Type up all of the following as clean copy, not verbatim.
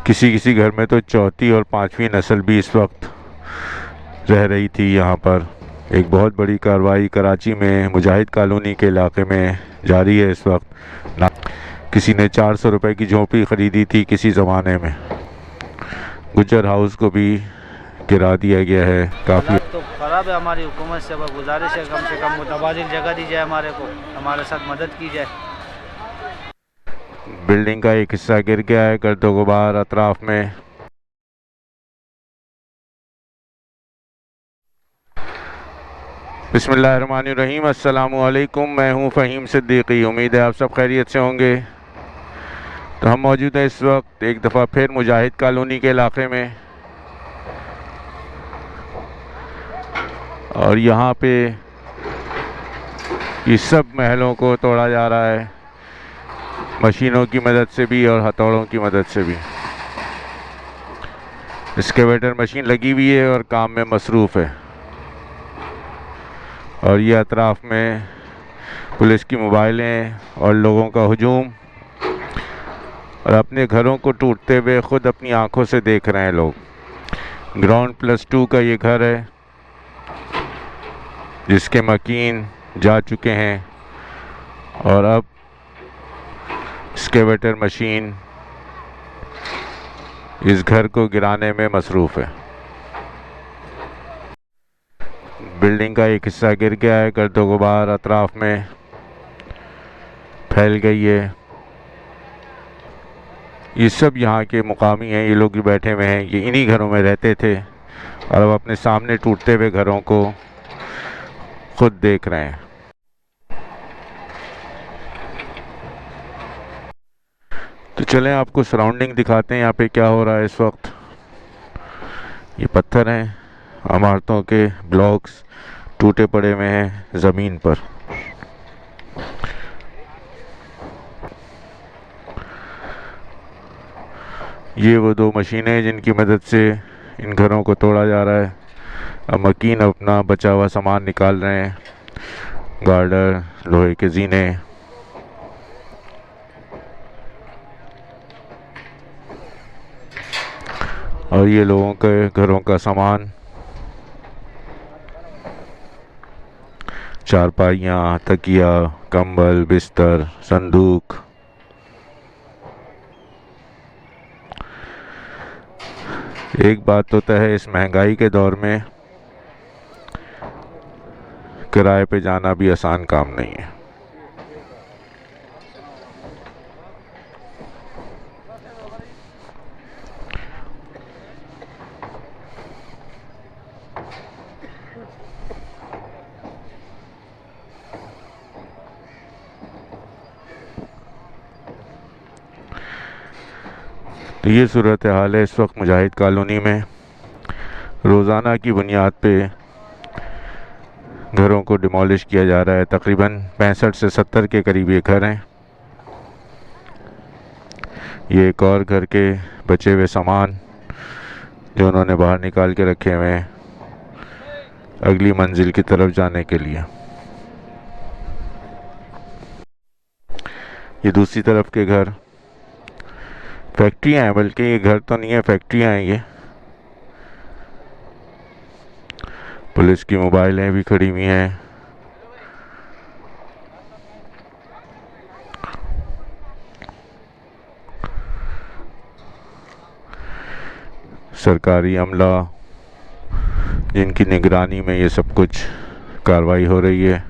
किसी किसी घर में तो चौथी और पांचवी नस्ल भी इस वक्त रह रही थी यहाँ पर। एक बहुत बड़ी कार्रवाई कराची में मुजाहिद कॉलोनी के इलाके में जारी है इस वक्त। किसी ने 400 रुपए की झोंपड़ी ख़रीदी थी किसी ज़माने में। गुज्जर हाउस को भी गिरा दिया गया है। काफ़ी तो ख़राब है। हमारी हुकूमत से गुजारिश है कम से कम मुतबादिल जगह दी जाए, हमारे को हमारे साथ मदद की जाए। बिल्डिंग का एक हिस्सा गिर गया है, गर्दो गुबार अतराफ में। बिस्मिल्लाहिर्रहमानिर्रहीम, अस्सलामु अलैकुम। मैं हूं फ़हीम सिद्दीकी। उम्मीद है आप सब खैरियत से होंगे। तो हम मौजूद हैं इस वक्त एक दफ़ा फिर मुजाहिद कॉलोनी के इलाके में, और यहाँ पे इस सब महलों को तोड़ा जा रहा है, मशीनों की मदद से भी और हथौड़ों की मदद से भी। एक्सकेवेटर मशीन लगी हुई है और काम में मसरूफ़ है। और ये अतराफ़ में पुलिस की मोबाइलें और लोगों का हुजूम, और अपने घरों को टूटते हुए ख़ुद अपनी आंखों से देख रहे हैं लोग। ग्राउंड +2 का ये घर है जिसके मकीन जा चुके हैं, और अब एक्सकेवेटर मशीन इस घर को गिराने में मसरूफ़ है। बिल्डिंग का एक हिस्सा गिर गया है, गर्दो गुबार अतराफ में फैल गई है। ये सब यहाँ के मुकामी हैं, ये लोग भी बैठे हुए हैं, ये इन्हीं घरों में रहते थे और अब अपने सामने टूटते हुए घरों को खुद देख रहे हैं। तो चलें आपको सराउंडिंग दिखाते हैं यहाँ पे क्या हो रहा है इस वक्त। ये पत्थर हैं, इमारतों के ब्लॉक्स टूटे पड़े हुए हैं ज़मीन पर। ये वो दो मशीनें जिनकी मदद से इन घरों को तोड़ा जा रहा है। अब मकीन अपना बचा हुआ सामान निकाल रहे हैं, गार्डर, लोहे के जीने। और ये लोगों के घरों का सामान, चारपाइयाँ, तकिया, कंबल, बिस्तर, संदूक। एक बात तो तय है, इस महंगाई के दौर में किराए पे जाना भी आसान काम नहीं है। तो ये सूरत हाल है इस वक्त मुजाहिद कॉलोनी में। रोज़ाना की बुनियाद पे घरों को डिमोलिश किया जा रहा है। तकरीबन 65 से 70 के करीब ये घर हैं। ये एक और घर के बचे हुए सामान जो उन्होंने बाहर निकाल के रखे हुए हैं अगली मंजिल की तरफ जाने के लिए। ये दूसरी तरफ के घर फैक्ट्रियाँ हैं, बल्कि ये घर तो नहीं है, फैक्ट्रियाँ हैं ये। पुलिस की मोबाइलें भी खड़ी हुई हैं। सरकारी अमला जिनकी निगरानी में ये सब कुछ कार्रवाई हो रही है।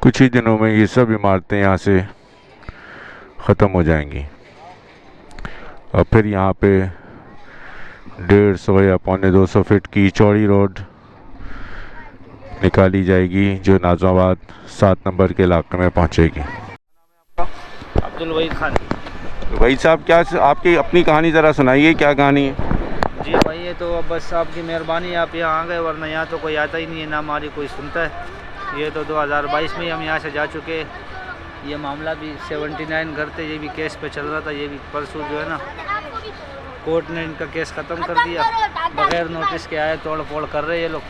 कुछ ही दिनों में ये सब इमारतें यहाँ से ख़त्म हो जाएंगी और फिर यहाँ पे 150 या 250 फीट की चौड़ी रोड निकाली जाएगी जो नाज़ाबाद 7 नंबर के इलाके में पहुँचेगी। अब्दुल वहीद खान। तो भाई साहब, क्या आपकी अपनी कहानी ज़रा सुनाइए, क्या कहानी है? जी भाई, ये तो अब बस आपकी मेहरबानी, आप यहाँ आ गए, वरना यहाँ तो कोई आता ही नहीं है, ना हमारी कोई सुनता है। ये तो 2022 में ही हम यहाँ से जा चुके। ये मामला भी 79 घर थे, ये भी केस पे चल रहा था। ये भी परसों जो है ना, कोर्ट ने इनका केस ख़त्म कर दिया। बग़ैर नोटिस के आए तोड़ फोड़ कर रहे ये लोग।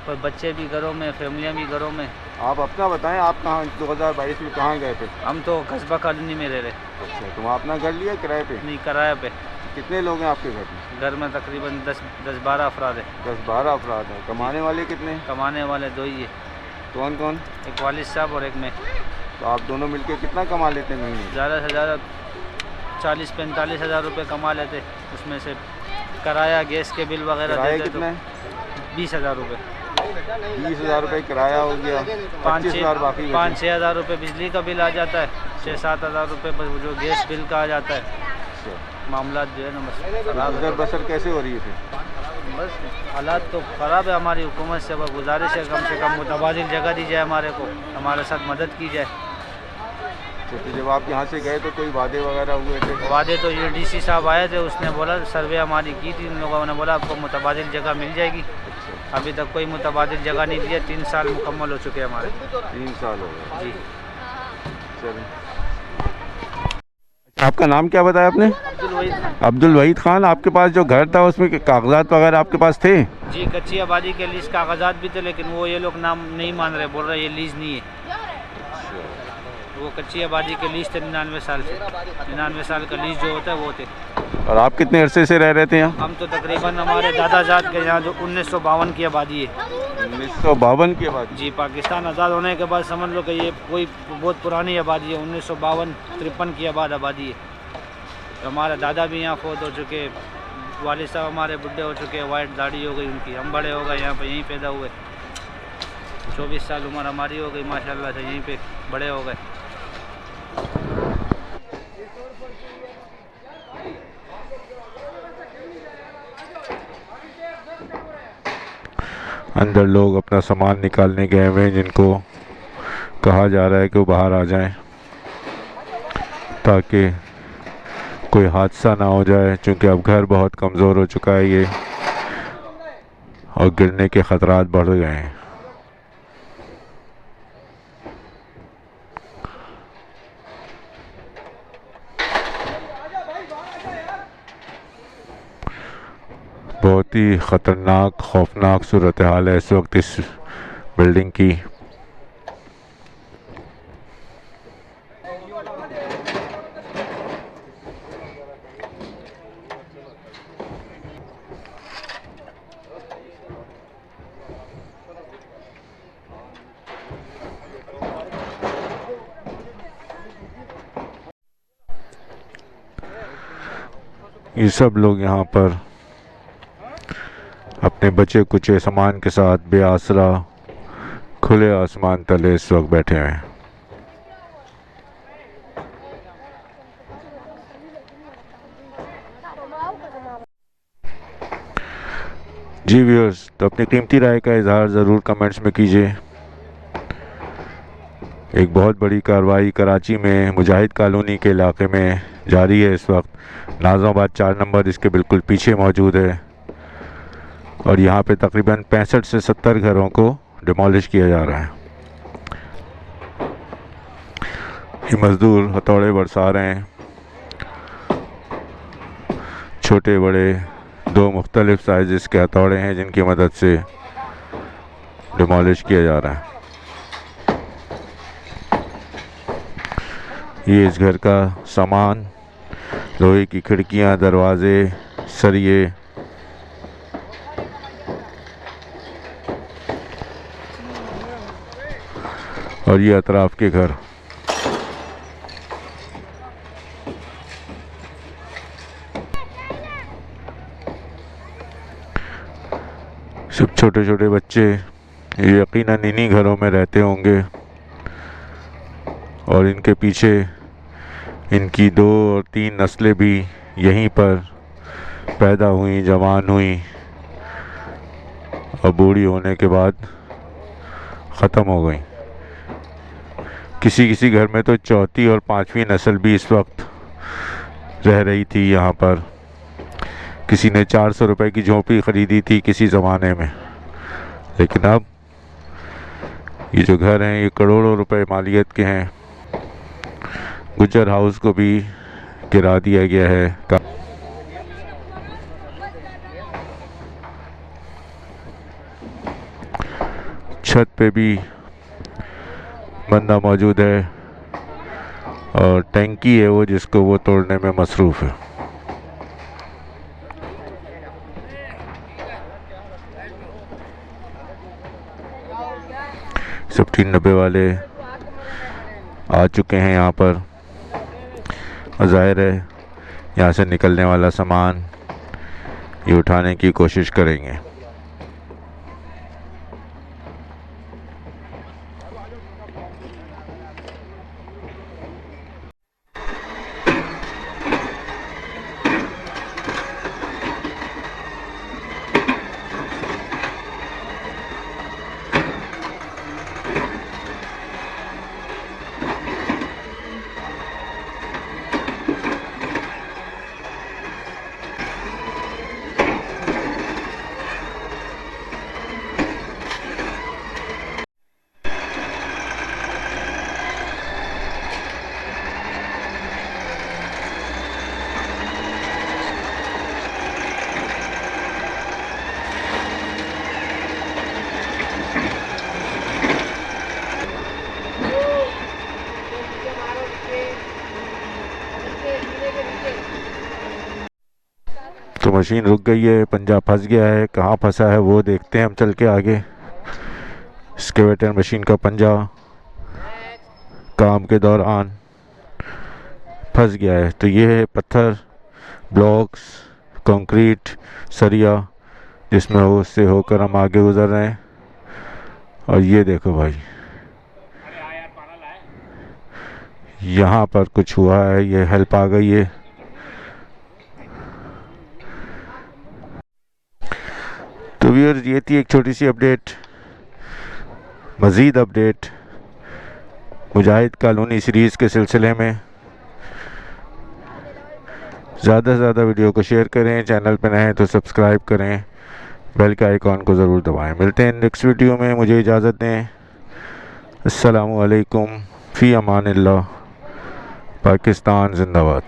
पर बच्चे भी घरों में, फैमिलियाँ भी घरों में। आप अपना बताएं, आप कहाँ 2022 में कहाँ गए थे? हम तो कस्बा कॉलोनी में रह रहे। अच्छा, तो वहाँ अपना घर लिया किराए पे? नहीं, किराए पे। कितने लोग हैं आपके घर में? घर में तकरीबन 10-12 अफराद है। 10-12 अफराद हैं। कमाने वाले कितने हैं? कमाने वाले 2 ही है, कौन कौन? एक वालिद साहब और एक मैं। तो आप दोनों मिलके कितना कमा लेते हैं महीने? ज़्यादा से ज़्यादा 40-45 हज़ार रुपये कमा लेते। उसमें से किराया, गैस के बिल वगैरह किराया देते कितना है? तो 20,000 रुपये। 20,000 रुपये किराया हो गया, 25,000 बाकी बचे। 5-6 हज़ार रुपये बिजली का बिल आ जाता है, 6-7 हज़ार रुपये बस जो गैस बिल का आ जाता है। अच्छा, मामला जो है ना बस खराब गुजर है। बसर कैसे हो रही है फिर? बस हालात तो ख़राब है। हमारी हुकूमत से बस गुजारिश है कम से कम मुतबादिल जगह दी जाए हमारे को, हमारे साथ मदद की जाए। तो जब आप यहाँ से गए तो कोई वादे वगैरह हुए थे? वादे तो ये डीसी साहब आए थे, उसने बोला सर्वे हमारी की थी, उन लोगों ने बोला आपको मुतबादिल जगह मिल जाएगी। अच्छा, अभी तक कोई मुतबादिल जगह नहीं दी है। 3 साल मुकम्मल हो चुके हैं हमारे। 3 साल हो गए। जी। चलिए, आपका नाम क्या बताया आपने? अब्दुल वहीद। अब्दुल वहीद खान। आपके पास जो घर था उसमें कागजात वगैरह आपके पास थे? जी, कच्ची आबादी के लीज कागजात भी थे, लेकिन वो ये लोग नाम नहीं मान रहे, बोल रहे ये लीज नहीं है। वो कच्ची आबादी के लीज थे 99 साल से। 99 साल का लीज जो होता है वो थे। और आप कितने अरसे से रह रहे थे यहाँ? हम तो तकरीबन हमारे दादाजाद के यहाँ जो 1952 की आबादी है। 1952 की आबादी? जी, पाकिस्तान आज़ाद होने के बाद समझ लो कि ये कोई बहुत पुरानी आबादी है। 1952-53 की आबादी है। तो हमारे दादा भी यहाँ फौत हो चुके, वालिद साहब हमारे बुढ़े हो चुके, वाइट दाढ़ी हो गई उनकी, हम बड़े हो गए यहाँ पे, यहीं पैदा हुए। 24 साल उम्र हमारी हो गई माशाल्लाह से, यहीं पे बड़े हो गए। अंदर लोग अपना सामान निकालने गए हुए हैं, जिनको कहा जा रहा है कि वो बाहर आ जाएं ताकि कोई हादसा ना हो जाए, क्योंकि अब घर बहुत कमज़ोर हो चुका है ये और गिरने के ख़तरात बढ़ गए हैं। बहुत ही ख़तरनाक, खौफनाक सूरत हाल है इस वक्त इस बिल्डिंग की। ये सब लोग यहाँ पर अपने बचे कुचे सामान के साथ बेआसरा खुले आसमान तले इस वक्त बैठे हुए हैं। जी व्यूअर्स, तो अपनी कीमती राय का इजहार ज़रूर कमेंट्स में कीजिए। एक बहुत बड़ी कार्रवाई कराची में मुजाहिद कॉलोनी के इलाके में जारी है इस वक्त। नाज़ाबाद 4 नंबर इसके बिल्कुल पीछे मौजूद है और यहाँ पे तकरीबन 65 से 70 घरों को डिमोलिश किया जा रहा है। ये मज़दूर हथौड़े बरसा रहे हैं, छोटे बड़े 2 मुख्तलिफ साइज़ के हथौड़े हैं जिनकी मदद से डिमोलिश किया जा रहा है। ये इस घर का सामान, लोहे की खिड़कियां, दरवाजे, सरिये, और ये अतराफ के घर। सब छोटे छोटे बच्चे ये यकीनन इन्हीं घरों में रहते होंगे और इनके पीछे इनकी 2 और 3 नस्लें भी यहीं पर पैदा हुई, जवान हुई और बूढ़ी होने के बाद ख़त्म हो गई। किसी किसी घर में तो 4थी और 5वीं नस्ल भी इस वक्त रह रही थी यहाँ पर। किसी ने 400 रुपए की झोंपड़ी ख़रीदी थी किसी ज़माने में, लेकिन अब ये जो घर हैं ये करोड़ों रुपए मालियत के हैं। गुजर हाउस को भी गिरा दिया गया है। छत पे भी बंदा मौजूद है और टैंकी है वो जिसको वो तोड़ने में मसरूफ़ है। सब 390 वाले आ चुके हैं यहाँ पर और ज़ाहिर है यहाँ से निकलने वाला सामान ये उठाने की कोशिश करेंगे। तो मशीन रुक गई है, पंजा फंस गया है। कहाँ फंसा है वो देखते हैं हम चल के आगे। एक्सकेवेटर मशीन का पंजा काम के दौरान फंस गया है। तो ये है पत्थर, ब्लॉक्स, कंक्रीट, सरिया जिसमें उससे होकर हम आगे गुजर रहे हैं। और ये देखो भाई, यहाँ पर कुछ हुआ है, ये हेल्प आ गई है। तो व्यूअर्स, ये थी एक छोटी सी अपडेट। मज़ीद अपडेट मुजाहिद कॉलोनी सीरीज़ के सिलसिले में। ज़्यादा से ज़्यादा वीडियो को शेयर करें, चैनल पर नए हैं तो सब्सक्राइब करें, बेल के आइकॉन को ज़रूर दबाएं। मिलते हैं नेक्स्ट वीडियो में, मुझे इजाज़त दें। अस्सलामु अलैकुम, फ़ी अमानिल्लाह, पाकिस्तान जिंदाबाद।